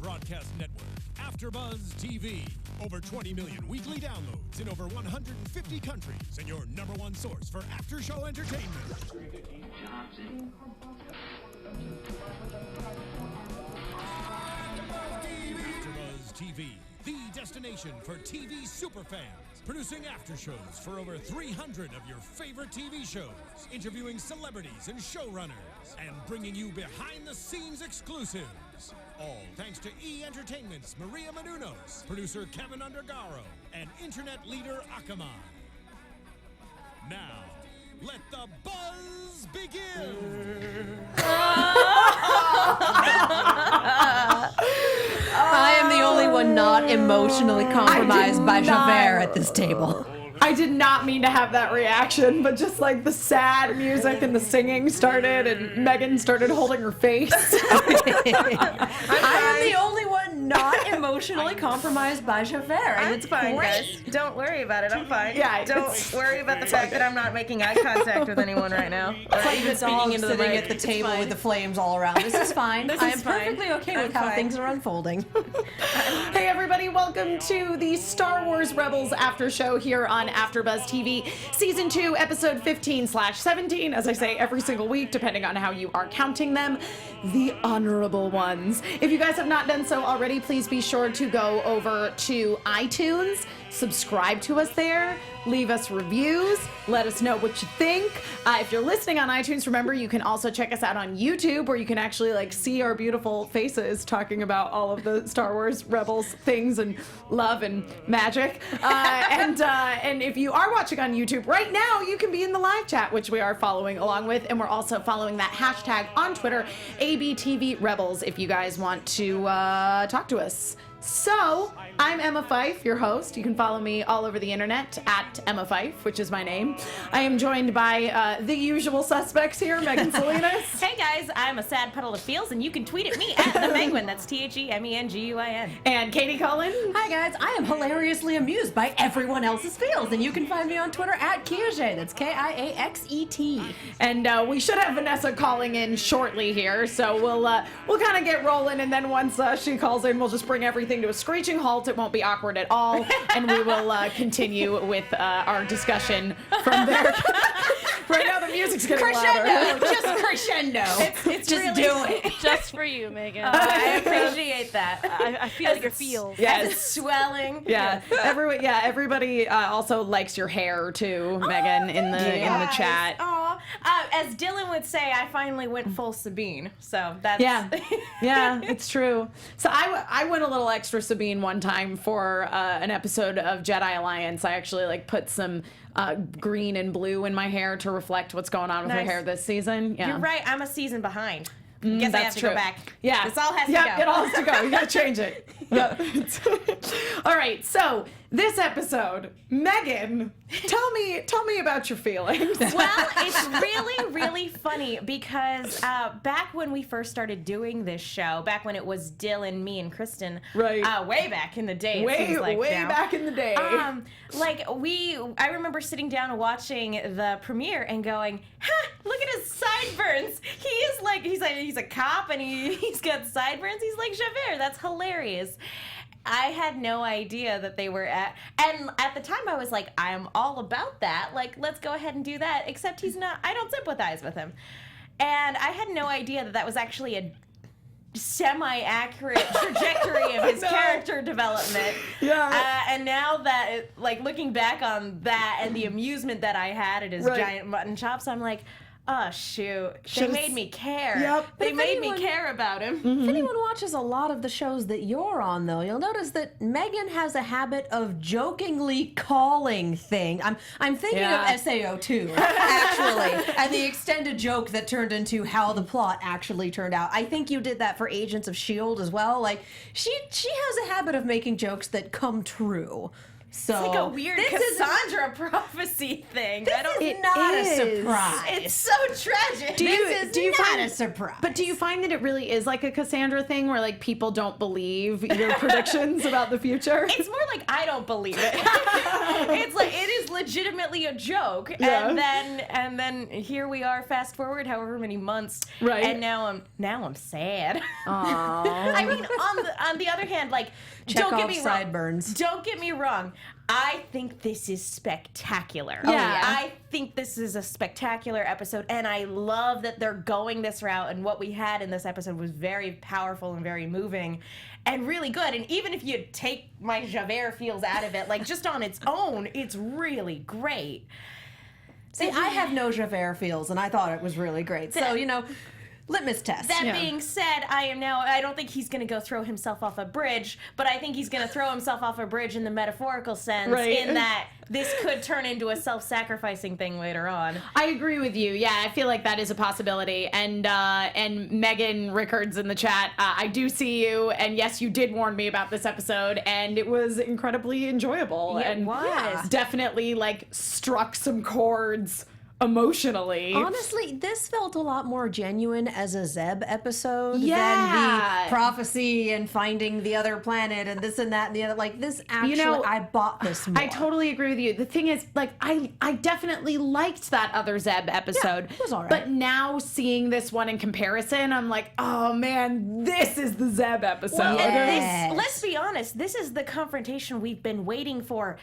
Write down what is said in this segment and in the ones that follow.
broadcast network, AfterBuzz TV. Over 20 million weekly downloads in over 150 countries, and your number one source for after-show entertainment. AfterBuzz TV, the destination for TV superfans. Producing aftershows for over 300 of your favorite TV shows, interviewing celebrities and showrunners, and bringing you behind-the-scenes exclusives. All thanks to E! Entertainment's Maria Menounos, producer Kevin Undergaro, and internet leader Akamai. Now, let the buzz begin! I am the only one not emotionally compromised by Javert at this table. I did not mean to have that reaction, but just like the sad music and the singing started and Megan started holding her face. I am the only one not emotionally compromised by Javert. And it's fine, great. guys. Don't worry about it. I'm fine. Yeah, Don't worry about the fact that I'm not making eye contact with anyone right now. It's like even speaking into the mic. At the table with the flames all around. This is fine. I am perfectly okay with how things are unfolding. Hey everybody, welcome to the Star Wars Rebels after show here on AfterBuzz TV, Season 2, Episode 15/17, as I say every single week, depending on how you are counting them, the honorable ones. If you guys have not done so already, please be sure to go over to iTunes, subscribe to us there, leave us reviews, let us know what you think. If you're listening on iTunes, remember you can also check us out on YouTube, where you can actually like see our beautiful faces talking about all of the Star Wars Rebels things and love and magic. And if you are watching on YouTube right now, you can be in the live chat, which we are following along with, and we're also following that hashtag on Twitter, ABTVRebels, if you guys want to talk to us. So, I'm Emma Fyffe, your host. You can follow me all over the internet at Emma Fyffe, which is my name. I am joined by the usual suspects here, Megan Salinas. Hey guys, I'm a sad puddle of feels, and you can tweet at me at the Menguin. That's TheMenguin. And Katie Cullen. Hi guys, I am hilariously amused by everyone else's feels, and you can find me on Twitter at Kiaxet. That's Kiaxet. And we should have Vanessa calling in shortly here, so we'll kind of get rolling, and then once she calls in, we'll just bring everything to a screeching halt. It won't be awkward at all, and we will continue with our discussion from there. Right now, the music's getting louder. Just crescendo. It's just really do it. Just for you, Megan. I appreciate that. I feel your feels. Yes. As it's swelling. Yeah, everybody also likes your hair too, Megan, in the chat. Aw. As Dylan would say, I finally went full Sabine. So that's Yeah, it's true. So I went a little extra Sabine one time for an episode of Jedi Alliance. I actually put some green and blue in my hair to reflect what's going on with her hair this season. Yeah. You're right. I'm a season behind. Guess I have to go back. Yeah. This all has to go. It all has to go. You gotta change it. All right. So this episode, Megan, tell me about your feelings. Well, it's really, really funny because back when we first started doing this show, back when it was Dylan, me, and Kristen, right? Way back in the day, way back in the day. I remember sitting down and watching the premiere and going, "Ha! Look at his sideburns. He's a cop and he's got sideburns. He's like Javert. That's hilarious." I had no idea that they were and at the time I was like, I'm all about that. Let's go ahead and do that. Except he's not. I don't sympathize with him, and I had no idea that was actually a semi-accurate trajectory of his character development. Yeah. And now that, looking back on that and the amusement that I had at his giant mutton chops, I'm like, oh, shoot. They made me care. Yep. They made me care about him. If anyone watches a lot of the shows that you're on, though, you'll notice that Megan has a habit of jokingly calling things. I'm thinking of SAO2, actually, and the extended joke that turned into how the plot actually turned out. I think you did that for Agents of S.H.I.E.L.D. as well. She has a habit of making jokes that come true. So It's like a weird Cassandra prophecy thing. It's not a surprise. It's so tragic. Do you find a surprise. But do you find that it really is like a Cassandra thing where like people don't believe your predictions about the future? It's more like I don't believe it. It's like it is legitimately a joke, Yeah. and then here we are. Fast forward however many months, Right. And now I'm sad. Aww. I mean, on the other hand, like Check don't get off me wrong. sideburns. Don't get me wrong. I think this is spectacular. Yeah. I think this is a spectacular episode, and I love that they're going this route. And what we had in this episode was very powerful and very moving, and really good. And even if you take my Javert feels out of it, like just on its own, it's really great. See, I have no Javert feels, and I thought it was really great. So, litmus test. That being said, I don't think he's going to go throw himself off a bridge, but I think he's going to throw himself off a bridge in the metaphorical sense, in that this could turn into a self-sacrificing thing later on. I agree with you. Yeah, I feel like that is a possibility. And Megan Rickards in the chat, I do see you. And yes, you did warn me about this episode, and it was incredibly enjoyable. Yeah, and it was. definitely like struck some chords emotionally. Honestly, this felt a lot more genuine as a Zeb episode than Yeah. the prophecy and finding the other planet and this and that and the other. Like, this actually, I bought this more. I totally agree with you. The thing is, like, I definitely liked that other Zeb episode. Yeah, it was all right. But now seeing this one in comparison, I'm like, oh man, this is the Zeb episode. Well, and Yes. let's be honest, this is the confrontation we've been waiting for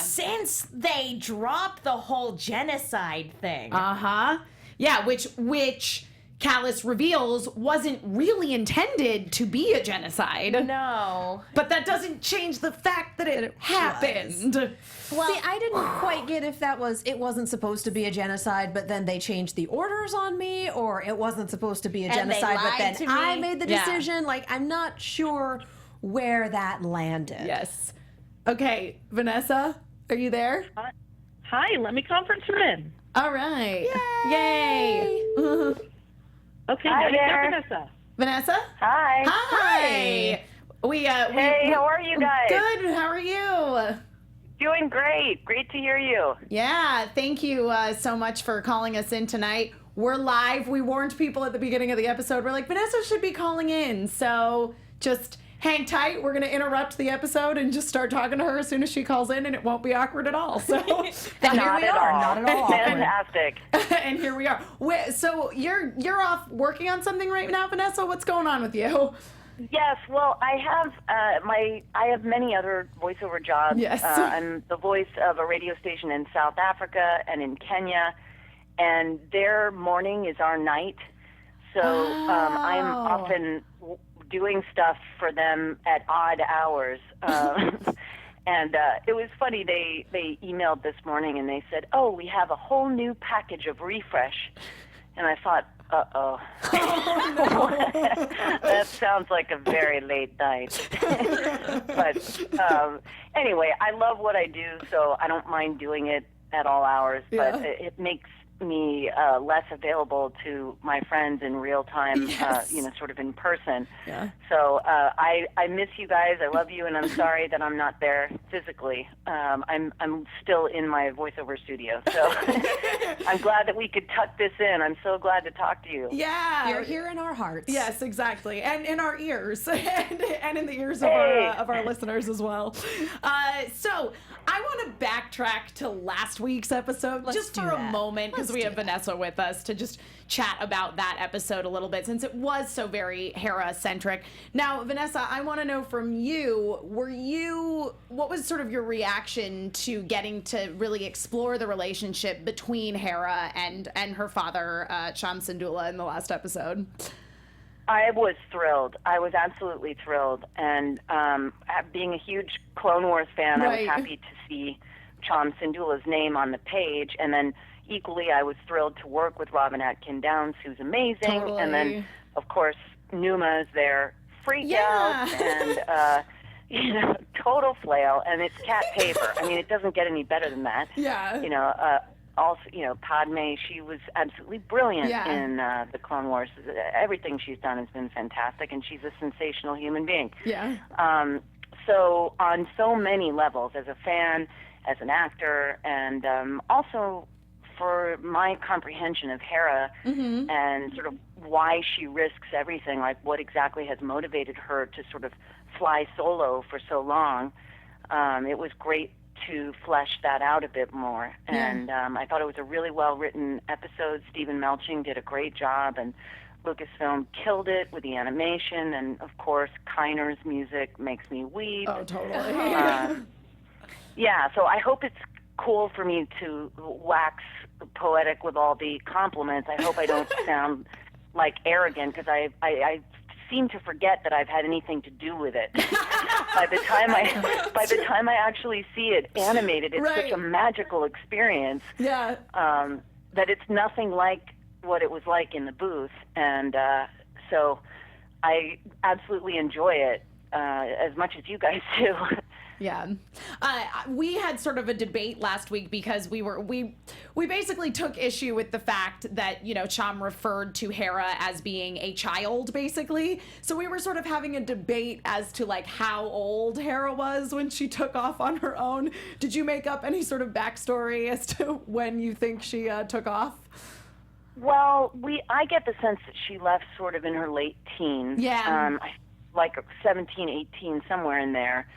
since they dropped the whole genocide thing. Uh-huh. Yeah, which Callus reveals wasn't really intended to be a genocide. No. But that doesn't change the fact that it happened. Well, see, I didn't quite get if it wasn't supposed to be a genocide, but then they changed the orders on me, or it wasn't supposed to be a And they genocide, but lied then to I me. made the Yeah. decision. Like, I'm not sure where that landed. Yes. Okay, Vanessa, are you there? Hi, let me conference you in. All right. Yay. Okay, Hi now you got there. Vanessa. Vanessa? Hi. Hi. Hey, how are you guys? Good. How are you? Doing great. Great to hear you. Yeah, thank you so much for calling us in tonight. We're live. We warned people at the beginning of the episode. We're like, Vanessa should be calling in. So just hang tight. We're going to interrupt the episode and just start talking to her as soon as she calls in, and it won't be awkward at all. So And here Not we at are. all. Not at all. Fantastic. and here we are. So you're off working on something right now, Vanessa? What's going on with you? Yes, well, I have many other voiceover jobs. Yes. I'm the voice of a radio station in South Africa and in Kenya, and their morning is our night. So I'm often doing stuff for them at odd hours. And it was funny, they emailed this morning and they said, oh, we have a whole new package of refresh. And I thought, uh-oh. That sounds like a very late night. But anyway, I love what I do, so I don't mind doing it at all hours. Yeah. But it makes me less available to my friends in real time, Yes. sort of in person. Yeah. So I miss you guys. I love you, and I'm sorry that I'm not there physically. I'm still in my voiceover studio, so I'm glad that we could tuck this in. I'm so glad to talk to you. Yeah. You're here in our hearts. Yes, exactly, and in our ears, and in the ears Hey. of our listeners as well. So I want to backtrack to last week's episode just do for a that. moment, because we have Vanessa with us to just chat about that episode a little bit, since it was so very Hera-centric. Now, Vanessa, I want to know from you, what was sort of your reaction to getting to really explore the relationship between Hera and her father, Cham Syndulla, in the last episode? I was thrilled. I was absolutely thrilled. And being a huge Clone Wars fan, I Right. was happy to see Cham Syndulla's name on the page. And then equally, I was thrilled to work with Robin Atkin Downs, who's amazing. Totally. And then, of course, Numa is there, freak Yeah. out, and total flail. And it's cat paper. I mean, it doesn't get any better than that. Yeah. Also, Padme, she was absolutely brilliant Yeah. in the Clone Wars. Everything she's done has been fantastic, and she's a sensational human being. Yeah. so on so many levels, as a fan, as an actor, and also for my comprehension of Hera and sort of why she risks everything, like what exactly has motivated her to sort of fly solo for so long. It was great to flesh that out a bit more. And I thought it was a really well-written episode. Stephen Melching did a great job, and Lucasfilm killed it with the animation, and of course, Kiner's music makes me weep. Oh, totally. Yeah, so I hope it's cool for me to wax poetic with all the compliments. I hope I don't sound like arrogant, because I seem to forget that I've had anything to do with it. By the time I actually see it animated, it's such a magical experience. Yeah. That it's nothing like what it was like in the booth, and so I absolutely enjoy it as much as you guys do. Yeah. We had sort of a debate last week because we basically took issue with the fact that, you know, Cham referred to Hera as being a child, basically. So we were sort of having a debate as to like how old Hera was when she took off on her own. Did you make up any sort of backstory as to when you think she took off? Well, I get the sense that she left sort of in her late teens. Yeah. Like 17, 18, somewhere in there.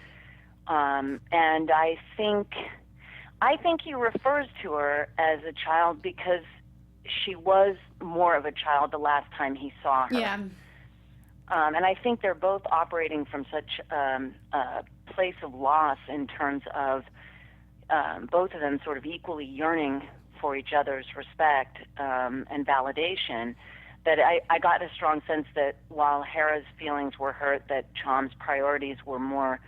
And I think he refers to her as a child because she was more of a child the last time he saw her. Yeah. And I think they're both operating from such a place of loss in terms of both of them sort of equally yearning for each other's respect and validation, that I got a strong sense that while Hera's feelings were hurt, that Cham's priorities were more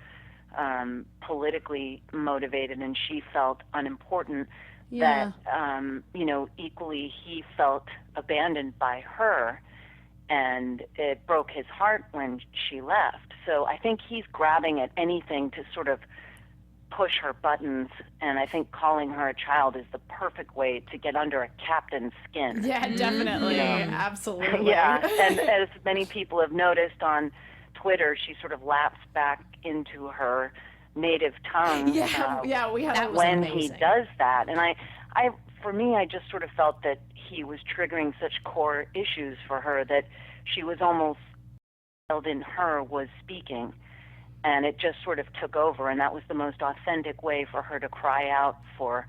politically motivated, and she felt unimportant. Yeah. That you know, equally he felt abandoned by her, and it broke his heart when she left. So I think he's grabbing at anything to sort of push her buttons, and I think calling her a child is the perfect way to get under a captain's skin. Yeah, definitely. Absolutely. Yeah, and as many people have noticed on Twitter, she sort of lapsed back into her native tongue. We had when he does that, and for me, I just sort of felt that he was triggering such core issues for her that she was almost in her was speaking, and it just sort of took over, and that was the most authentic way for her to cry out for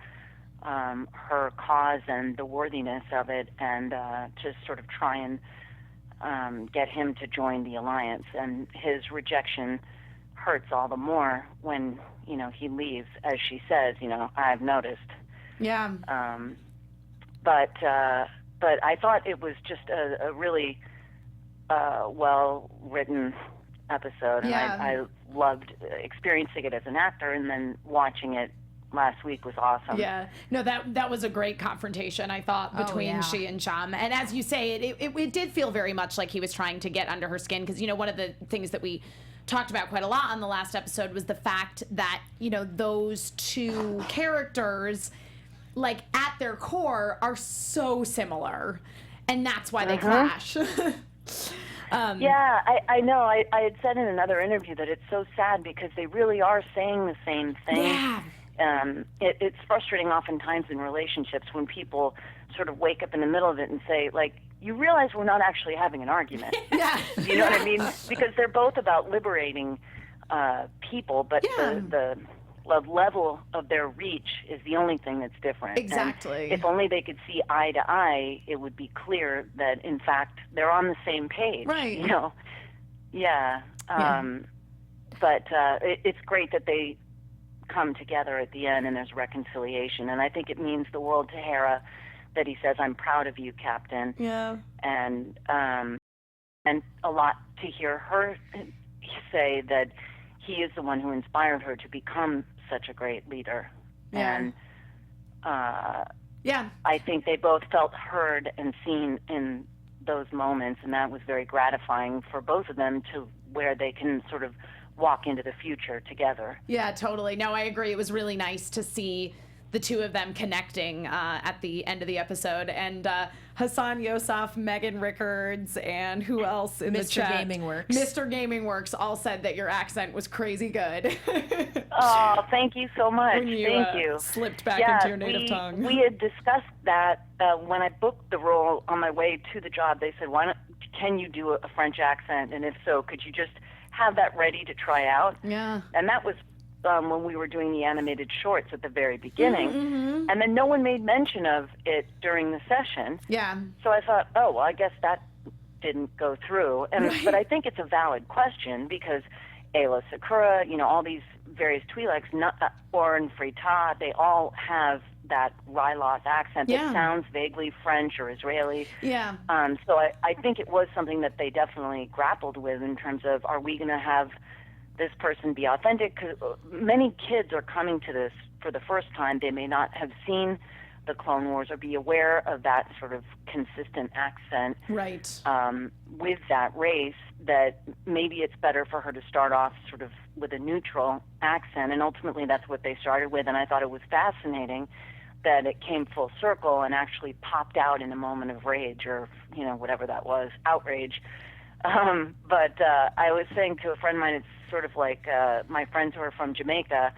her cause and the worthiness of it, and to sort of try and get him to join the alliance. And his rejection hurts all the more when, you know, he leaves, as she says, you know, I've noticed. Yeah. But I thought it was just a really well-written episode, and Yeah. I loved experiencing it as an actor, and then watching it last week was awesome. Yeah, no, that was a great confrontation, I thought, between she and Cham. And as you say, it did feel very much like he was trying to get under her skin, because, you know, one of the things that we talked about quite a lot on the last episode was the fact that, you know, those two characters, like, at their core are so similar, and that's why they clash. Yeah, I know. I had said in another interview that it's so sad because they really are saying the same thing. Yeah. It's frustrating oftentimes in relationships when people sort of wake up in the middle of it and say, like, you realize we're not actually having an argument. Yeah. You know what I mean? Because they're both about liberating people, but the level of their reach is the only thing that's different. Exactly. And if only they could see eye to eye, it would be clear that, in fact, they're on the same page. Right. You know? Yeah. But it's great that they come together at the end and there's reconciliation. And I think it means the world to Hera that he says, I'm proud of you, Captain. Yeah. And a lot to hear her say that he is the one who inspired her to become such a great leader. Yeah. And yeah, I think they both felt heard and seen in those moments, and that was very gratifying for both of them, to where they can sort of walk into the future together. Yeah, totally. No, I agree. It was really nice to see the two of them connecting at the end of the episode. And Hassan Yosef, Megan Rickards, and who else in the chat? Gaming Works. Mr. Gaming Works all said that your accent was crazy good. Oh, thank you so much. When you, thank you. Slipped back into your native tongue. We had discussed that when I booked the role on my way to the job. They said, can you do a French accent? And if so, could you just have that ready to try out? Yeah. And that was when we were doing the animated shorts at the very beginning. Mm-hmm. And then no one made mention of it during the session. Yeah. So I thought, oh, well, I guess that didn't go through. And But I think it's a valid question because Ayla Sakura, all these various Twi'leks, Oren Frita, they all have that Ryloth accent that sounds vaguely French or Israeli. Yeah. So I think it was something that they definitely grappled with in terms of, are we going to have this person be authentic? Because many kids are coming to this for the first time. They may not have seen the Clone Wars or be aware of that sort of consistent accent with that race, that maybe it's better for her to start off sort of with a neutral accent, and ultimately that's what they started with. And I thought it was fascinating that it came full circle and actually popped out in a moment of rage or, whatever that was, outrage. But I was saying to a friend of mine, it's sort of like my friends who are from Jamaica,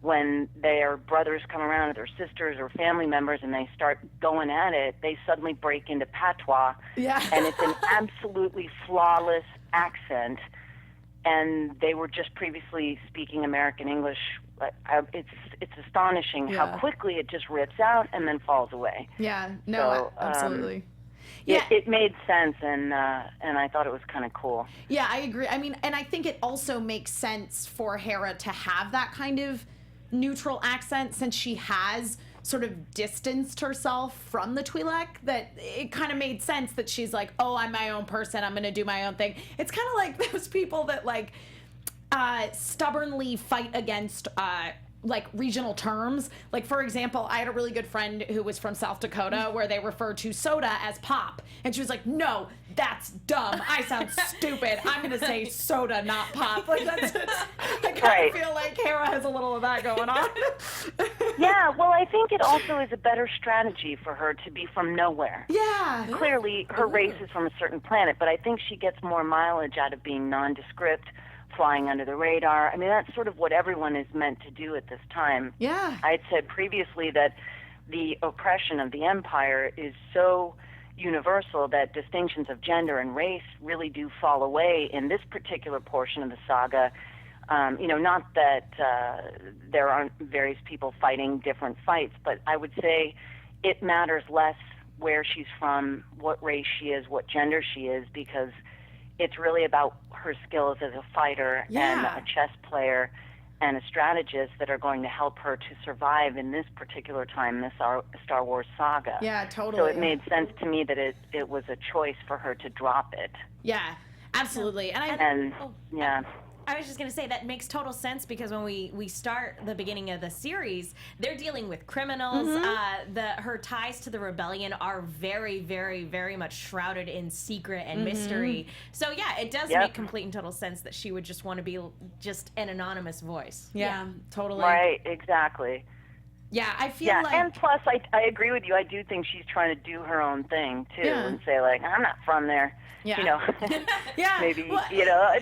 when their brothers come around or their sisters or family members and they start going at it, they suddenly break into patois. Yeah. And it's an absolutely flawless accent. And they were just previously speaking American English. It's astonishing how quickly it just rips out and then falls away. Yeah, no, so, absolutely. It made sense, and I thought it was kind of cool. Yeah, I agree. I mean, and I think it also makes sense for Hera to have that kind of neutral accent, since she has sort of distanced herself from the Twi'lek, that it kind of made sense that she's like, oh, I'm my own person, I'm going to do my own thing. It's kind of like those people that like stubbornly fight against like regional terms. Like, for example, I had a really good friend who was from South Dakota where they refer to soda as pop. And she was like, no, that's dumb. I sound stupid. I'm going to say soda, not pop. Like, I kind of feel like Hera has a little of that going on. Yeah, well, I think it also is a better strategy for her to be from nowhere. Yeah. Clearly, her race is from a certain planet, but I think she gets more mileage out of being nondescript, flying under the radar. I mean, that's sort of what everyone is meant to do at this time. Yeah. I had said previously that the oppression of the Empire is so universal that distinctions of gender and race really do fall away in this particular portion of the saga. Not that there aren't various people fighting different fights, but I would say it matters less where she's from, what race she is, what gender she is, because it's really about her skills as a fighter and a chess player and a strategist that are going to help her to survive in this particular time, this Star Wars saga. Yeah, totally. So it made sense to me that it was a choice for her to drop it. Yeah, absolutely. I was just going to say that makes total sense, because when we start the beginning of the series, they're dealing with criminals. Her ties to the rebellion are very, very, very much shrouded in secret and mystery. So yeah, it does make complete and total sense that she would just want to be just an anonymous voice. Yeah, totally. Right, exactly. Yeah, I feel like... and plus, I agree with you. I do think she's trying to do her own thing, too, and say, like, I'm not from there. Yeah. Maybe,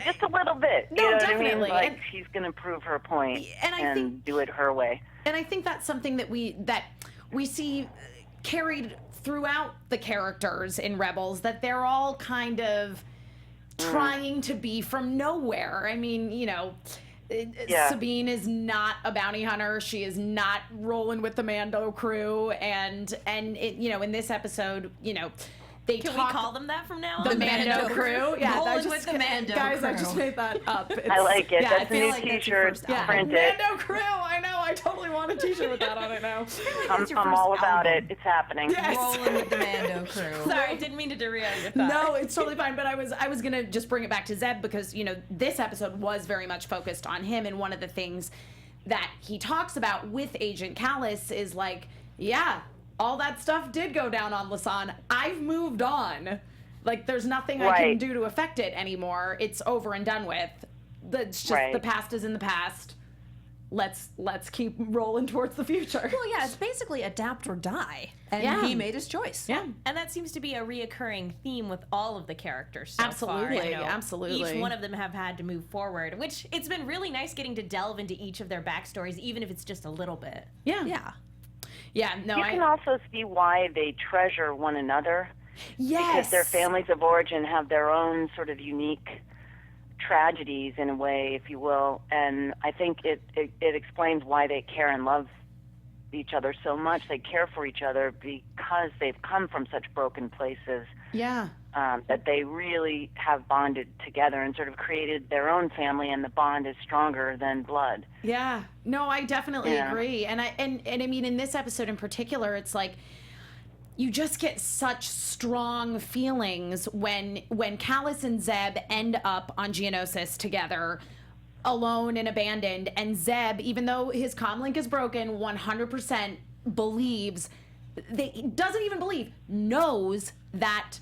just a little bit. No, you know definitely. What I mean? Like, she's going to prove her point and do it her way. And I think that's something that we see carried throughout the characters in Rebels, that they're all kind of trying to be from nowhere. I mean, Sabine is not a bounty hunter. She is not rolling with the Mando crew. And in this episode, we call them that from now on? The Mando crew. Yeah, rolling with the Mando crew. Guys, I just made that up. I like it. That's a new like t-shirt. Print it. Mando crew. I know. I totally want a t-shirt with that on it now. I'm all about it. It's happening. Yes. Rolling with the Mando crew. Sorry, didn't mean to derail your thought. No, it's totally fine. But I was gonna just bring it back to Zeb, because this episode was very much focused on him, and one of the things that he talks about with Agent Callus is like, all that stuff did go down on Lasan. I've moved on. Like, there's nothing I can do to affect it anymore. It's over and done with. It's just the past is in the past. let's keep rolling towards the future. Well, yeah, it's basically adapt or die. And he made his choice. Yeah. And that seems to be a reoccurring theme with all of the characters so Absolutely, far. absolutely. Each one of them have had to move forward, which it's been really nice getting to delve into each of their backstories, even if it's just a little bit. Yeah. Yeah. Yeah, no, You can also see why they treasure one another. Yes. Because their families of origin have their own sort of unique tragedies, in a way, if you will. And I think it explains why they care and love each other so much. They care for each other because they've come from such broken places. Yeah. That they really have bonded together and sort of created their own family, and the bond is stronger than blood. Yeah. No, I definitely agree. And I mean, in this episode in particular, it's like you just get such strong feelings when Callus and Zeb end up on Geonosis together, alone and abandoned, and Zeb, even though his comlink is broken, 100% knows that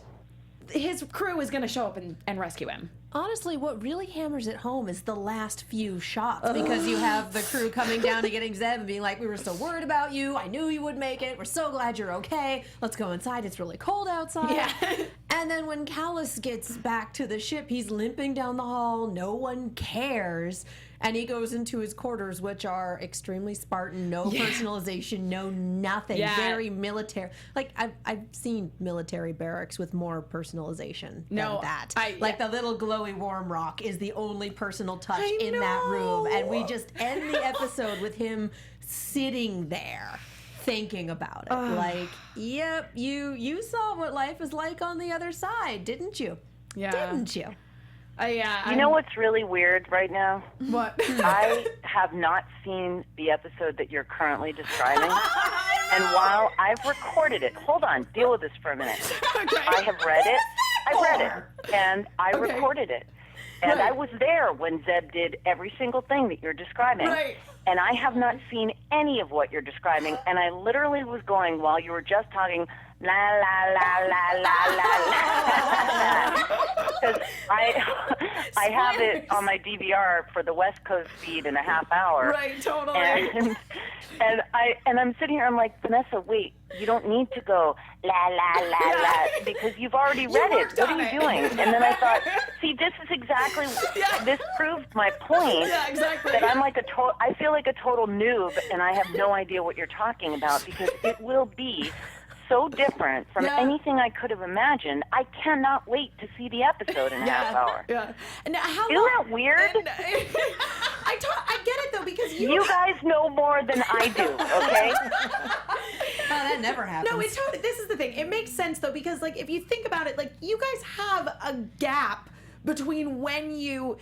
his crew is going to show up and rescue him. Honestly, what really hammers it home is the last few shots, because you have the crew coming down to getting Zeb and being like, we were so worried about you. I knew you would make it. We're so glad you're okay. Let's go inside. It's really cold outside. Yeah. And then when Callus gets back to the ship, he's limping down the hall. No one cares. And he goes into his quarters, which are extremely Spartan, no personalization, no nothing, very military. Like, I've seen military barracks with more personalization than that. The little glowy warm rock is the only personal touch in that room. And we just end the episode with him sitting there thinking about it. Like, yep, you saw what life is like on the other side, didn't you? Yeah. Didn't you? You know what's really weird right now? What? I have not seen the episode that you're currently describing. And while I've recorded it, hold on, deal with this for a minute. Okay. I have read it. I read it. And I recorded it. And I was there when Zeb did every single thing that you're describing. Right. And I have not seen any of what you're describing. And I literally was going, while you were just talking, la la la la la la la, because I have it on my DVR for the West Coast feed in a half hour. Right, totally. And I'm sitting here, I'm like, Vanessa, wait, you don't need to go la la la la, because you've already read it. What are you doing? And then I thought, see, this is exactly this proves my point. Yeah, exactly. That I'm like I feel like a total noob, and I have no idea what you're talking about, because it will be so different from anything I could have imagined. I cannot wait to see the episode in a half hour. Yeah. And how Isn't that weird? I get it though, because you guys know more than I do, okay? That never happens. No, it's totally. This is the thing. It makes sense though, because like if you think about it, like you guys have a gap between when you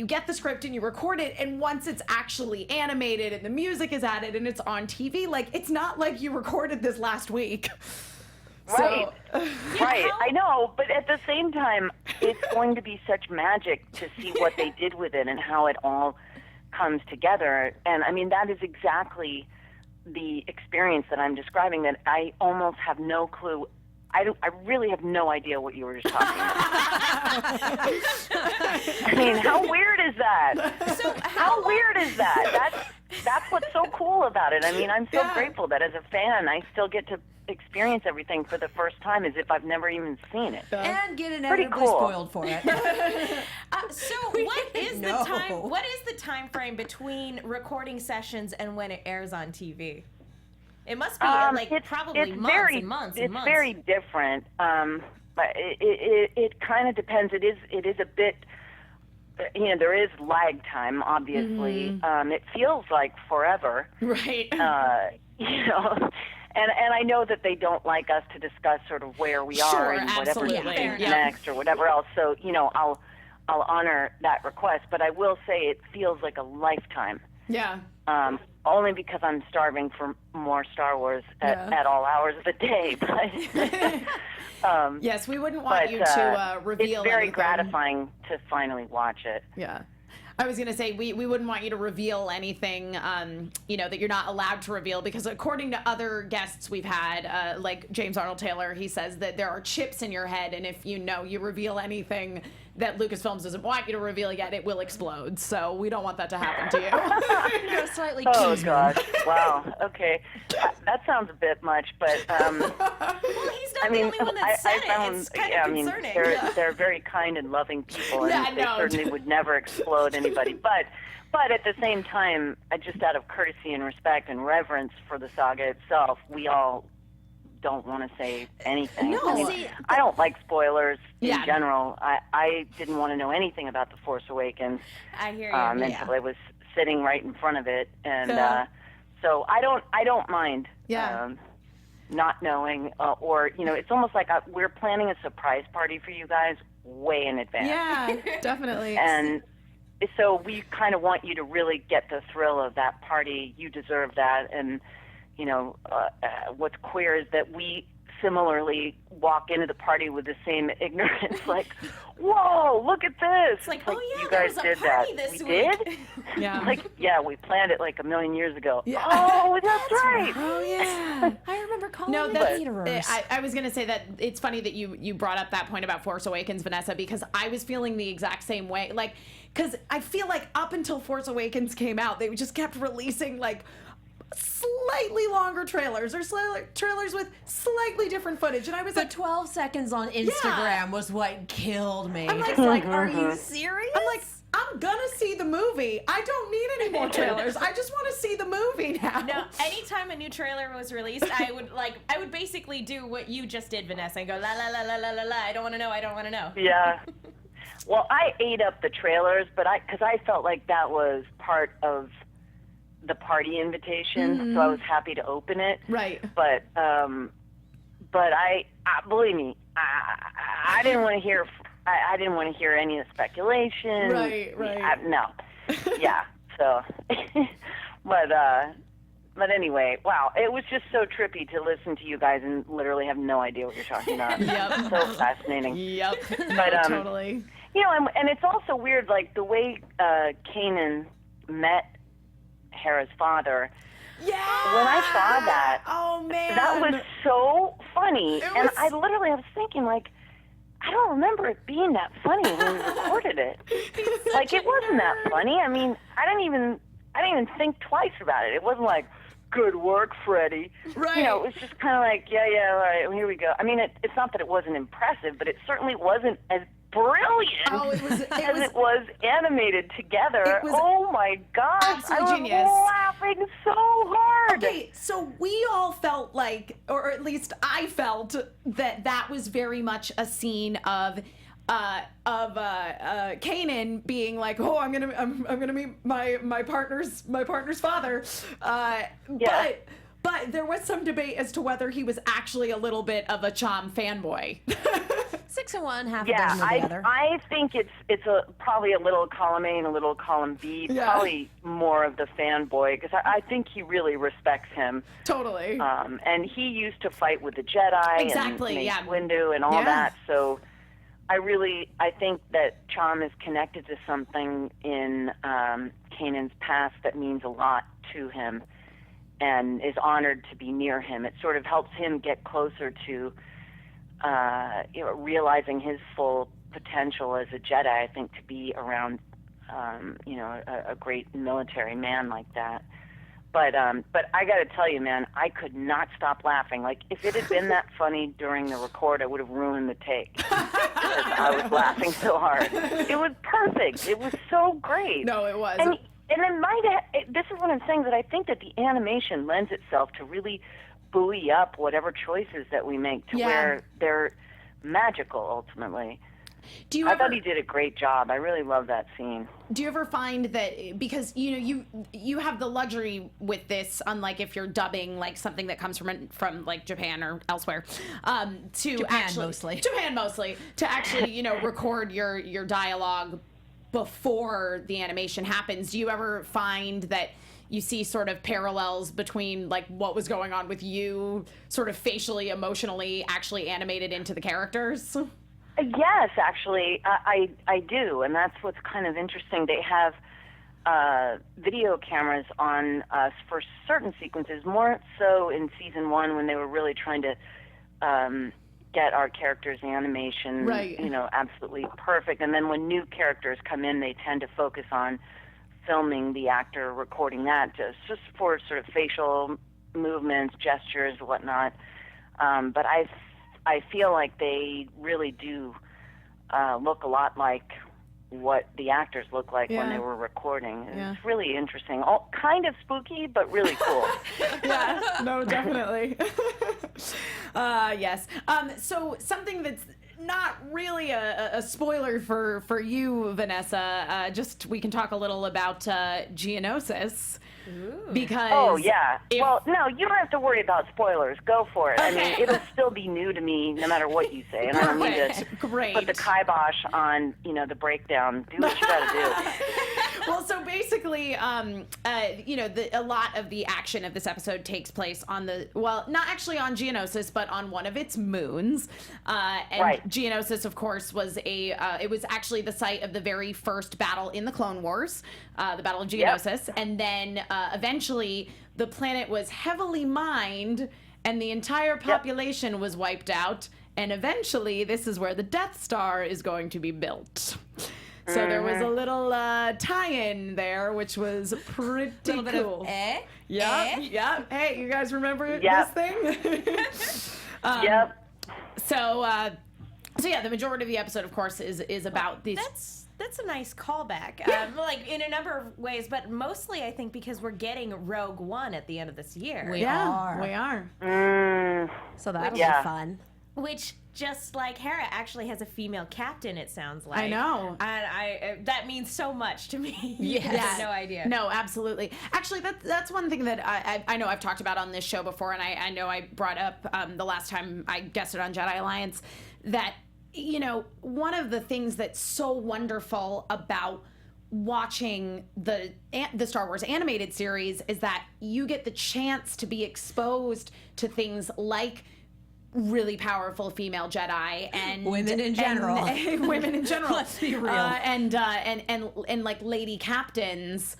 get the script and you record it, and once it's actually animated and the music is added and it's on TV. Like, it's not like you recorded this last week. Right. Right. I know, but at the same time, it's going to be such magic to see what they did with it and how it all comes together. And I mean, that is exactly the experience that I'm describing, that I almost have no clue. I really have no idea what you were just talking about. I mean, how weird is that? So how weird is that? That's what's so cool about it. I mean, I'm so grateful that as a fan, I still get to experience everything for the first time as if I've never even seen it. And get Pretty inevitably cool. spoiled for it. So what is the time frame between recording sessions and when it airs on TV? It must be probably months and months. It's very different. But it kind of depends. It is a bit. There is lag time, obviously. Mm-hmm. It feels like forever. Right. And I know that they don't like us to discuss sort of where we are and whatever happens next or whatever else. So I'll honor that request. But I will say it feels like a lifetime. Yeah. Only because I'm starving for more Star Wars at all hours of the day. But yes, we wouldn't want you to reveal. It's very anything. gratifying to finally watch it. Yeah. I was going to say, we wouldn't want you to reveal anything, that you're not allowed to reveal, because according to other guests we've had, like James Arnold Taylor, he says that there are chips in your head, and if you reveal anything that Lucasfilms doesn't want you to reveal yet, it will explode. So we don't want that to happen to you. You're slightly Oh, gosh. Wow. Okay. That sounds a bit much, but... Well, he's not the only one that said it. It's kind of concerning. They're very kind and loving people, and they certainly would never explode anybody. But at the same time, just out of courtesy and respect and reverence for the saga itself, we all don't want to say anything. No, I don't like spoilers in Yeah. general. I didn't want to know anything about The Force Awakens I hear you. until I was sitting right in front of it, and so I don't mind not knowing, or it's almost like we're planning a surprise party for you guys way in advance. Yeah, definitely. And so we kind of want you to really get the thrill of that party. You deserve that. And, what's queer is that we similarly walk into the party with the same ignorance, like, whoa, look at this. It's like, you there guys was a did party that. this We week. did? Yeah. We planned it like a million years ago. Yeah. Oh, that's right. Oh, yeah. I remember calling No, it that's. Peterverse. I was gonna say that it's funny that you brought up that point about Force Awakens, Vanessa, because I was feeling the exact same way. Like, because I feel like up until Force Awakens came out, they just kept releasing like slightly longer trailers or trailers with slightly different footage, and I was The like, 12 seconds on Instagram was what killed me. I'm like, Just like, are you serious? I'm like, I'm gonna see the movie. I don't need any more trailers. I just want to see the movie now. No, anytime a new trailer was released, I would basically do what you just did, Vanessa, and go la la la la la la la. I don't want to know. I don't want to know. Yeah. Well, I ate up the trailers, but because I felt like that was part of the party invitation, so I was happy to open it. Right. But I believe me, I didn't want to hear. I didn't want to hear any of the speculation. Right. No. Yeah. So, but anyway, wow, it was just so trippy to listen to you guys and literally have no idea what you're talking about. Yep. So fascinating. Yep. But Totally. and it's also weird, like the way Kanan met Hera's father. Yeah. When I saw that, oh man, that was so funny, and was- I was thinking, like, I don't remember it being that funny when we recorded it. Like, it wasn't that funny. I mean, I didn't even think twice about it. It wasn't like, good work, Freddie. Right. It was just kind of like, yeah, all right, here we go. I mean, it's not that it wasn't impressive, but it certainly wasn't as brilliant as it was animated together. Oh my gosh, I was genius. laughing so hard. Okay, so we all felt like, or at least I felt, that was very much a scene of Kanan being like, oh, I'm gonna meet my partner's father. Yeah. But there was some debate as to whether he was actually a little bit of a Chom fanboy. 6 and 1, half Yeah, a dozen of the other. I think it's probably a little column A and a little column B. Yeah. Probably more of the fanboy, because I think he really respects him. Totally. And he used to fight with the Jedi Exactly, and Mace yeah. Windu and all Yeah. that. So I think that Chom is connected to something in Kanan's past that means a lot to him, and is honored to be near him. It sort of helps him get closer to realizing his full potential as a Jedi. I think to be around a great military man like that. But I got to tell you, man, I could not stop laughing. Like, if it had been that funny during the record, I would have ruined the take. Because I was laughing so hard. It was perfect. It was so great. No, it was. And then this is one of the things that I think that the animation lends itself to really buoy up whatever choices that we make to where they're magical ultimately. I thought he did a great job. I really love that scene. Do you ever find that, because you have the luxury with this, unlike if you're dubbing like something that comes from like Japan or elsewhere, to Japan mostly to actually record your dialogue before the animation happens? Do you ever find that you see sort of parallels between like what was going on with you sort of facially, emotionally, actually animated into the characters? Yes, actually, I do, and that's what's kind of interesting. They have video cameras on us for certain sequences, more so in season 1 when they were really trying to get our characters' animation, absolutely perfect. And then when new characters come in, they tend to focus on filming the actor, recording that just for sort of facial movements, gestures, whatnot. But I feel like they really do look a lot like what the actors look like when they were recording. It's really interesting. All kind of spooky, but really cool. Yeah, no, definitely. Yes. So something that's not really a spoiler for you, Vanessa. Just we can talk a little about Geonosis. Because well, no, you don't have to worry about spoilers. Go for it. Okay. I mean, it'll still be new to me no matter what you say, and I don't need to put the kibosh on, the breakdown. Do what you got to do. Well, so basically, a lot of the action of this episode takes place on not actually on Geonosis, but on one of its moons. And Geonosis, of course, was it was actually the site of the very first battle in the Clone Wars, the Battle of Geonosis, and then eventually the planet was heavily mined, and the entire population was wiped out. And eventually, this is where the Death Star is going to be built. So there was a little tie-in there, which was pretty cool. Bit of Yeah. Hey, you guys remember this thing? So yeah, the majority of the episode, of course, is about these. That's a nice callback, like in a number of ways, but mostly I think because we're getting Rogue One at the end of this year. We are. So that'll be fun. Which, just like Hera, actually has a female captain, it sounds like. I know. And that means so much to me. Yes. I had no idea. No, absolutely. Actually, that's one thing that I know I've talked about on this show before, and I know I brought up the last time I guested on Jedi Alliance, that, one of the things that's so wonderful about watching the Star Wars animated series is that you get the chance to be exposed to things like really powerful female Jedi and women in general. Women in general. Let's be real. And like lady captains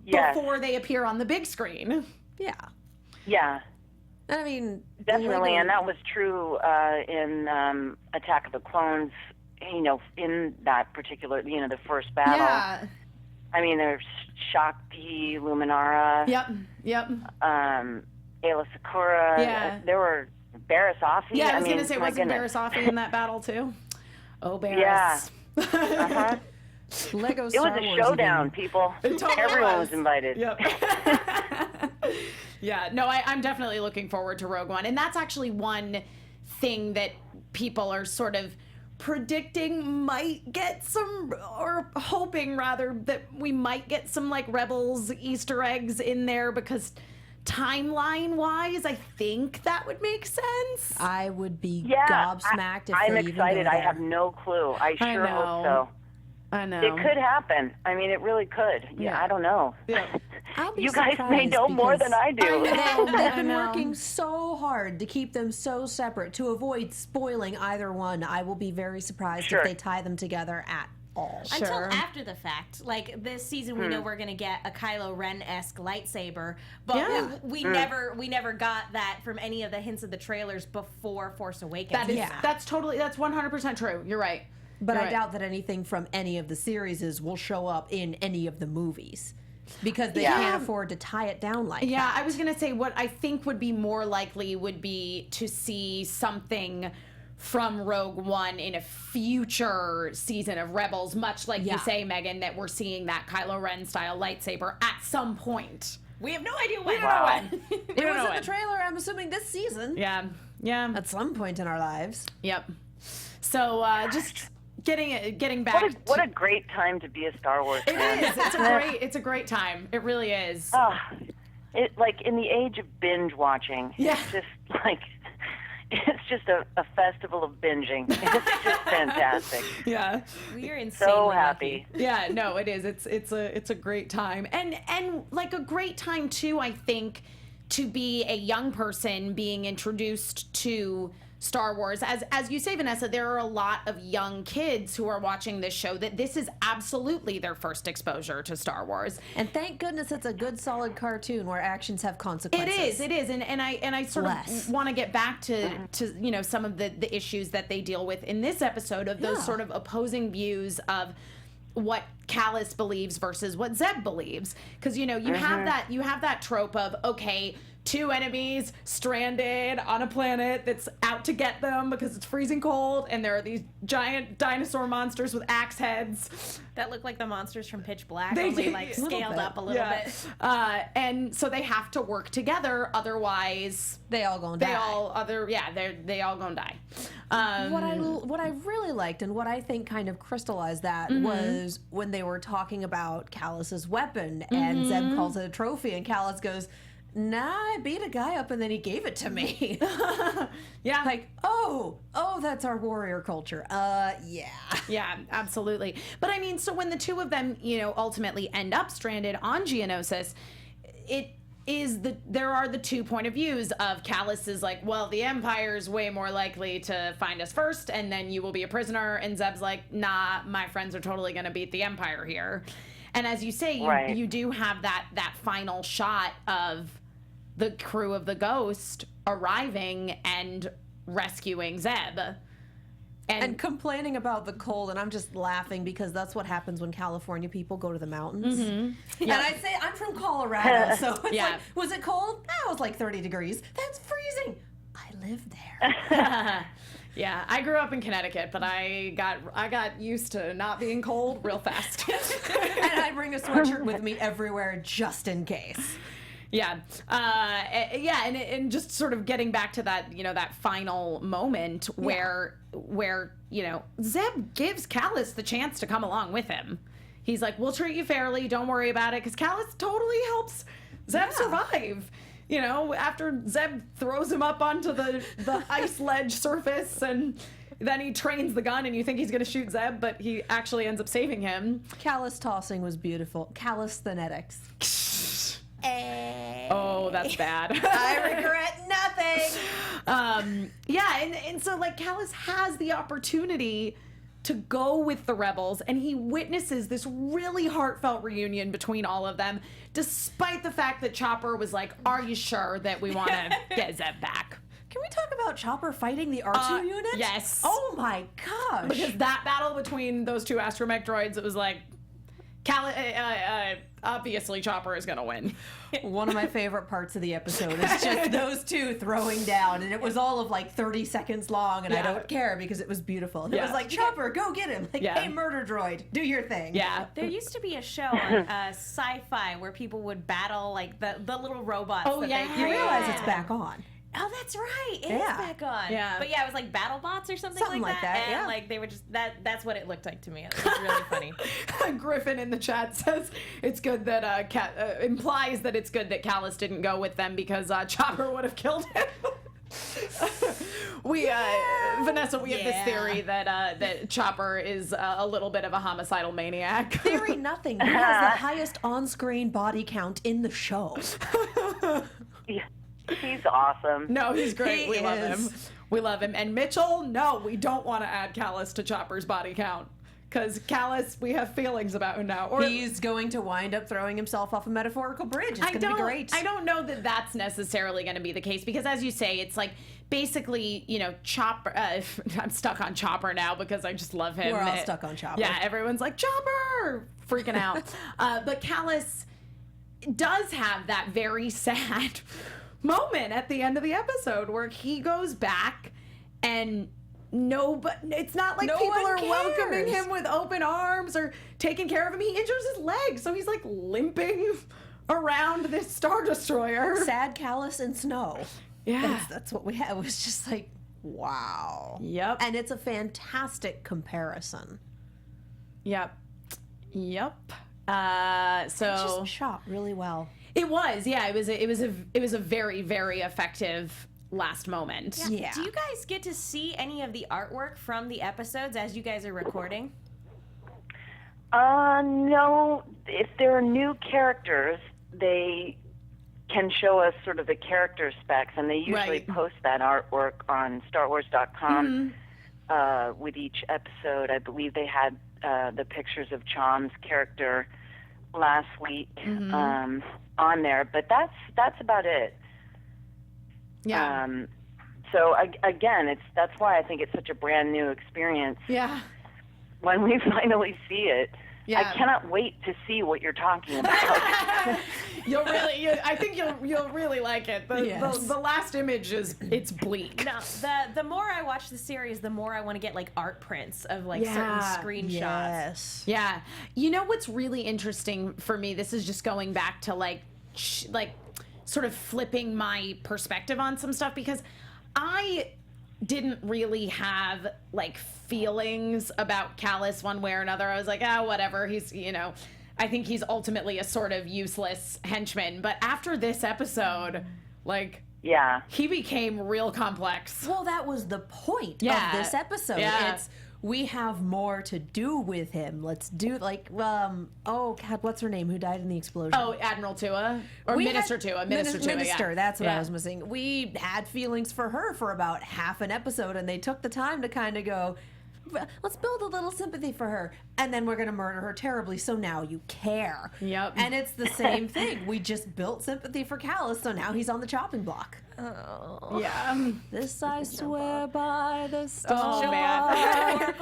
before they appear on the big screen. Yeah. I mean, definitely, and that was true in Attack of the Clones. In that particular, the first battle. Yeah. I mean, there's Shakti, Luminara. Yep. Ayla Secura. Yeah. There were Barriss Offee. Yeah, I was gonna say, wasn't Barriss Offee in that battle too? Oh, Barriss. Yeah. Lego it Star was a Wars showdown, even. people. Totally Everyone was. was invited. Yep. Yeah, no, I'm definitely looking forward to Rogue One. And that's actually one thing that people are sort of predicting might get some, or hoping rather, that we might get some like Rebels Easter eggs in there, because timeline-wise, I think that would make sense. I would be gobsmacked if I'm they even excited. go I there. have no clue. I sure hope so. I know. It could happen. I mean, it really could. Yeah, I don't know. Yeah. I'll be You guys may know more than I do. They've been working so hard to keep them so separate to avoid spoiling either one. I will be very surprised if they tie them together at all. Until after the fact. Like this season, we know we're gonna get a Kylo Ren-esque lightsaber, but we never got that from any of the hints of the trailers before Force Awakens. That's 100% true. You're right. But I doubt that anything from any of the series will show up in any of the movies, because they can't afford to tie it down like that. Yeah, I was going to say what I think would be more likely would be to see something from Rogue One in a future season of Rebels, much like you say, Megan, that we're seeing that Kylo Ren style lightsaber at some point. We have no idea when. It was in the trailer, I'm assuming this season. Yeah. At some point in our lives. Yep. So just getting back. What a great time to be a Star Wars fan. It is. It's a great time. It really is. It like in the age of binge watching. Yeah. It's just a festival of binging. It's just fantastic. Yeah. We are insanely so happy. Yeah, no, it is. It's a great time. And like a great time too, I think, to be a young person being introduced to Star Wars. As you say, Vanessa, there are a lot of young kids who are watching this show that this is absolutely their first exposure to Star Wars. And thank goodness it's a good, solid cartoon where actions have consequences. It is, and I sort of want to get back to some of the issues that they deal with in this episode of those sort of opposing views of what Callus believes versus what Zeb believes, because you have that trope of, okay, two enemies stranded on a planet that's out to get them because it's freezing cold, and there are these giant dinosaur monsters with axe heads that look like the monsters from Pitch Black, they only do. like scaled up a little bit. And so they have to work together, otherwise they all gonna die. They all gonna die. What I really liked and what I think kind of crystallized that was when they were talking about Callus's weapon, and Zeb calls it a trophy, and Callus goes, "Nah, I beat a guy up and then he gave it to me." Yeah. Like, oh, that's our warrior culture. Yeah. Yeah, absolutely. But I mean, so when the two of them, ultimately end up stranded on Geonosis, there are the two point of views of Callus is like, well, the Empire's way more likely to find us first, and then you will be a prisoner. And Zeb's like, nah, my friends are totally going to beat the Empire here. And as you say, you do have that final shot of the crew of the Ghost arriving and rescuing Zeb. And complaining about the cold, and I'm just laughing because that's what happens when California people go to the mountains. And I say, I'm from Colorado, so it's like, was it cold? It was like 30 degrees. That's freezing. I live there. Yeah, I grew up in Connecticut, but I got used to not being cold real fast. And I bring a sweatshirt with me everywhere just in case. And just sort of getting back to that, that final moment where Zeb gives Callus the chance to come along with him. He's like, we'll treat you fairly, don't worry about it, because Callus totally helps Zeb survive. After Zeb throws him up onto the ice ledge surface, and then he trains the gun and you think he's going to shoot Zeb, but he actually ends up saving him. Callus tossing was beautiful. Calisthenics. Oh, that's bad. I regret nothing. And so like Callus has the opportunity to go with the rebels, and he witnesses this really heartfelt reunion between all of them, despite the fact that Chopper was like, are you sure that we want to get Zeb back? Can we talk about Chopper fighting the R2 unit? Yes. Oh my gosh. Because that battle between those two astromech droids, it was like, obviously Chopper is gonna win. One of my favorite parts of the episode is just those two throwing down, and it was all of like 30 seconds long, and I don't care because it was beautiful. It was like, Chopper, go get him. Like, hey, murder droid, do your thing. Yeah. There used to be a show on Sci-Fi where people would battle like the little robots. Oh, yeah. You realize it's back on. Oh, that's right. It is back on. Yeah. But yeah, it was like BattleBots or something like that. And like they were just that's what it looked like to me. It was really funny. Griffin in the chat says it's good that implies that it's good that Callus didn't go with them because Chopper would have killed him. Vanessa, we have this theory that Chopper is a little bit of a homicidal maniac. Theory nothing. He has the highest on-screen body count in the show. Yeah. He's awesome. No, he's great. We love him. We love him. And Mitchell, no, we don't want to add Callus to Chopper's body count. Because Callus, we have feelings about him now. Or he's going to wind up throwing himself off a metaphorical bridge. It's going to be great. I don't know that that's necessarily going to be the case. Because as you say, it's like basically, Chopper. I'm stuck on Chopper now because I just love him. We're all stuck on Chopper. Yeah, everyone's like, Chopper! Freaking out. But Callus does have that very sad moment at the end of the episode where he goes back and it's not like people are welcoming him with open arms or taking care of him. He injures his leg, so he's like limping around this Star Destroyer. Sad Callus in snow. Yeah. That's what we had. It was just like, wow. Yep. And it's a fantastic comparison. Yep. So it just shot really well. It was, yeah. It was a very, very effective last moment. Yeah. Do you guys get to see any of the artwork from the episodes as you guys are recording? No. If there are new characters, they can show us sort of the character specs, and they usually Right. post that artwork on StarWars.com with each episode. I believe they had the pictures of Chom's character last week on there, but that's about it. Yeah. So again, that's why I think it's such a brand new experience. Yeah. When we finally see it. Yeah. I cannot wait to see what you're talking about. I think you'll really like it. The last image it's bleak. No, the more I watch the series, the more I want to get like art prints of like certain screenshots. Yes. Yeah. You know what's really interesting for me? This is just going back to like sort of flipping my perspective on some stuff, because I didn't really have like feelings about Callus one way or another. I was like, whatever. He's, I think he's ultimately a sort of useless henchman. But after this episode, like, yeah, he became real complex. Well, that was the point of this episode. Yeah. It's we have more to do with him. Let's do oh God, what's her name? Who died in the explosion? Oh, Admiral Tua or Minister Tua. Minister Tua. Minister. That's what I was missing. We had feelings for her for about half an episode, and they took the time to kind of go, let's build a little sympathy for her, and then we're going to murder her terribly, so now you care. Yep. And it's the same thing. We just built sympathy for Callus, so now he's on the chopping block. Oh. Yeah. This I swear by the stars. Oh, man.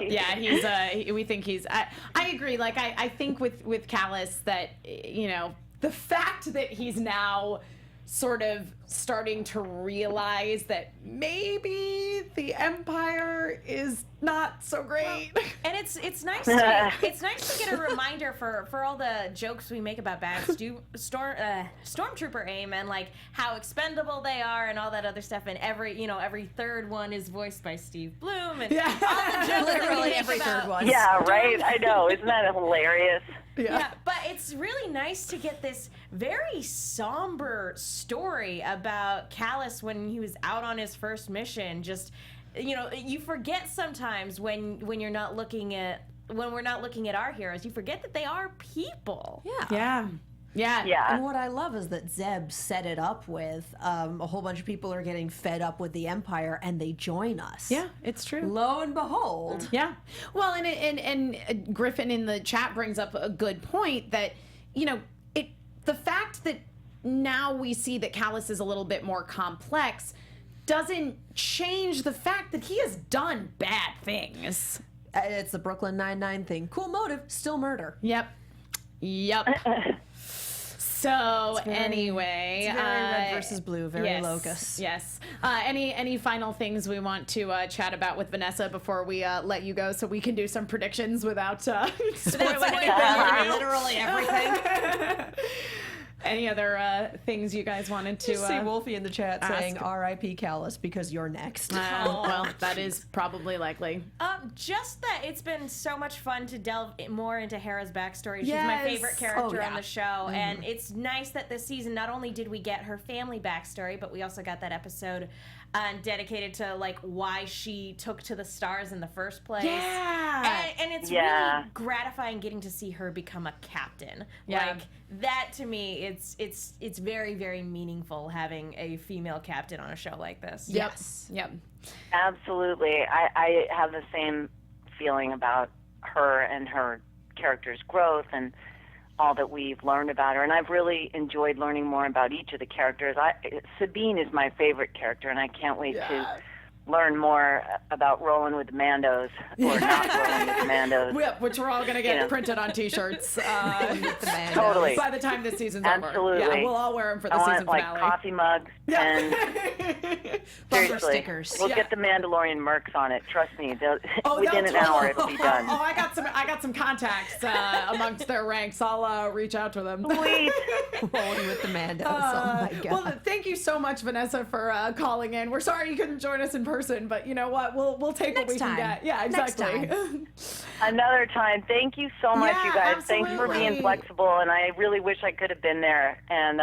Yeah, we think he's, I agree. Like, I think with Callus that, the fact that he's now sort of starting to realize that maybe the Empire is not so great. And it's nice to get a reminder for all the jokes we make about bad stormtrooper aim and like how expendable they are and all that other stuff, and every third one is voiced by Steve Bloom, and all the jokes literally every third one. Yeah, right. I know. Isn't that hilarious? Yeah, but it's really nice to get this very somber story about Callus when he was out on his first mission. Just, you forget sometimes when we're not looking at our heroes, you forget that they are people. Yeah. And what I love is that Zeb set it up with a whole bunch of people are getting fed up with the Empire, and they join us. Yeah, it's true. Lo and behold. Yeah. Well, and Griffin in the chat brings up a good point that, the fact that now we see that Callus is a little bit more complex doesn't change the fact that he has done bad things. It's the Brooklyn Nine-Nine thing. Cool motive, still murder. Yep. So anyway, it's very red versus blue, very Locus. Yes. Any final things we want to chat about with Vanessa before we let you go, so we can do some predictions without spoiling anything? Literally everything. Any other things you guys wanted to see Wolfie in the chat saying ask? R.I.P. Callus because you're next. Well, that is probably likely. Just that it's been so much fun to delve more into Hera's backstory. She's my Yes. favorite character Oh, yeah. on the show, and it's nice that this season not only did we get her family backstory, but we also got that episode dedicated to like why she took to the stars in the first place. Yeah. And it's really gratifying getting to see her become a captain. Yeah. Like that to me, it's very, very meaningful having a female captain on a show like this. Yep. Absolutely. I have the same feeling about her and her character's growth and all that we've learned about her. And I've really enjoyed learning more about each of the characters. Sabine is my favorite character, and I can't wait to learn more about rolling with the Mandos or not rolling with the Mandos. Yep, which we're all going to get printed on T-shirts. Totally. By the time this season's Absolutely. over. Yeah, we'll all wear them for the I season want finale. coffee mugs and Bumper seriously, stickers. we'll get the Mandalorian mercs on it. Trust me, within an hour it'll be done. Oh, I got some contacts amongst their ranks. I'll reach out to them. Please. Rolling with the Mandos. Oh my God. Well, thank you so much, Vanessa, for calling in. We're sorry you couldn't join us in person, but you know what? We'll take what we can Next time. get. Yeah, Next exactly. time. Another time. Thank you so much, Yeah, you guys. Thanks for absolutely. being flexible, and I really wish I could have been there. And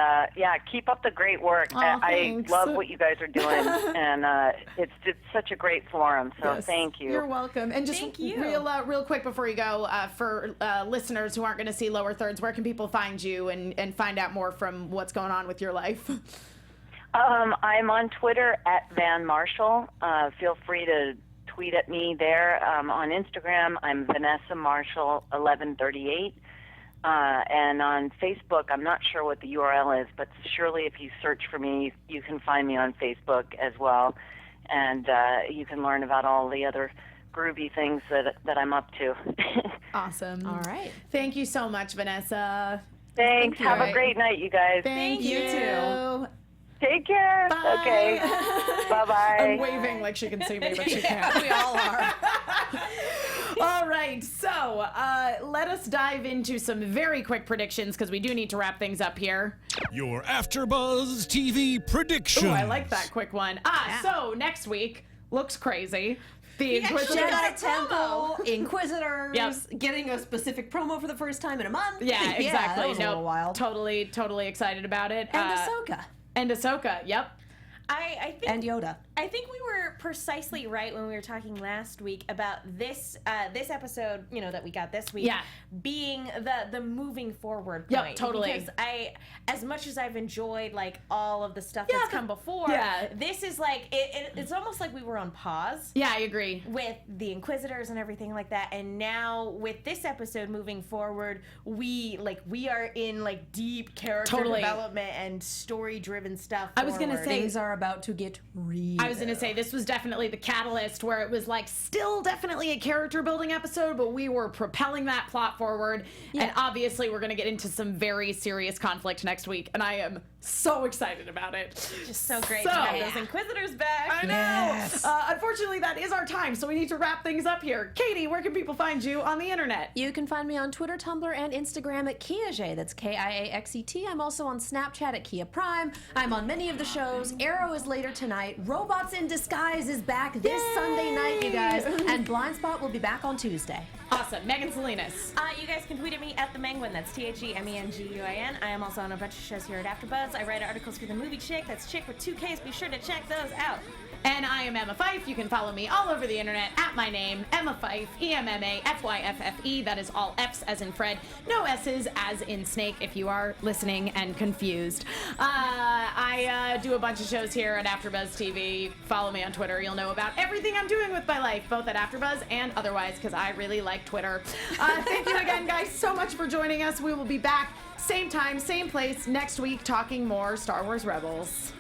keep up the great work. Oh, I thanks. love what you guys are doing, and it's such a great forum. So Yes. thank you. You're welcome. And just Thank you. real quick before you go, for listeners who aren't going to see Lower Thirds, where can people find you and find out more from what's going on with your life? I'm on Twitter at Van Marshall. Feel free to tweet at me there. On Instagram, I'm Vanessa Marshall 1138. And on Facebook, I'm not sure what the URL is, but surely if you search for me, you can find me on Facebook as well. And you can learn about all the other groovy things that I'm up to. Awesome. All right. Thank you so much, Vanessa. Thanks. Have a great night, you guys. Thank you. too. Take care. Bye. Okay. Bye-bye. I'm waving like she can see me, but she can't. We all are. All right, so let us dive into some very quick predictions because we do need to wrap things up here. Your AfterBuzz TV predictions. Ooh, I like that quick one. So next week looks crazy. The Inquisitor. Jedi Temple, Inquisitors, Yep. getting a specific promo for the first time in a month. Yeah, exactly. That was a little wild. Totally excited about it. And Ahsoka. Yep. I think And Yoda. I think we were precisely right when we were talking last week about this episode, that we got this week, Yeah. being the moving forward Yep, point. totally. Because as much as I've enjoyed like all of the stuff that's come before, yeah. this is like it's almost like we were on pause Yeah, I agree. with the Inquisitors and everything like that, and now with this episode moving forward, we are in like deep character Totally. development and story-driven stuff. I was gonna forward. say- Things are about to get real. I was going to say this was definitely the catalyst where it was like still definitely a character building episode, but we were propelling that plot forward. And obviously we're going to get into some very serious conflict next week. And I am so excited about it. Just so great So- to have those Inquisitors back. I know. Yes. Unfortunately, that is our time, so we need to wrap things up here. Katie, where can people find you on the internet? You can find me on Twitter, Tumblr, and Instagram at Kiaxet. That's Kiaxet. I'm also on Snapchat at Kia Prime. I'm on many of the shows. Arrow is later tonight. Robots in Disguise is back this Sunday night, you guys. And Blind Spot will be back on Tuesday. Awesome. Megan Salinas. You guys can tweet at me at the Menguin. That's TheMenguin. I am also on a bunch of shows here at AfterBuzz. I write articles for the movie Chick. That's Chick with 2 Ks. Be sure to check those out. And I am Emma Fyffe. You can follow me all over the internet at my name, Emma Fyffe, EMMAFYFFE. That is all F's as in Fred, no S's as in Snake, if you are listening and confused. I do a bunch of shows here at AfterBuzz TV. Follow me on Twitter. You'll know about everything I'm doing with my life, both at AfterBuzz and otherwise, because I really like Twitter. Thank you again, guys, so much for joining us. We will be back same time, same place next week talking more Star Wars Rebels.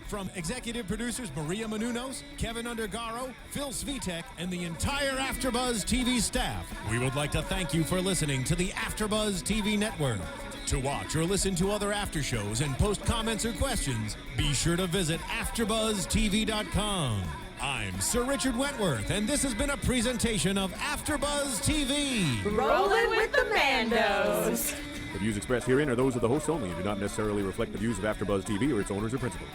From executive producers Maria Menounos, Kevin Undergaro, Phil Svitek, and the entire AfterBuzz TV staff, we would like to thank you for listening to the AfterBuzz TV network. To watch or listen to other after shows and post comments or questions, be sure to visit AfterBuzzTV.com. I'm Sir Richard Wentworth, and this has been a presentation of AfterBuzz TV. Rolling with the Mandos. The views expressed herein are those of the hosts only and do not necessarily reflect the views of AfterBuzz TV or its owners or principals.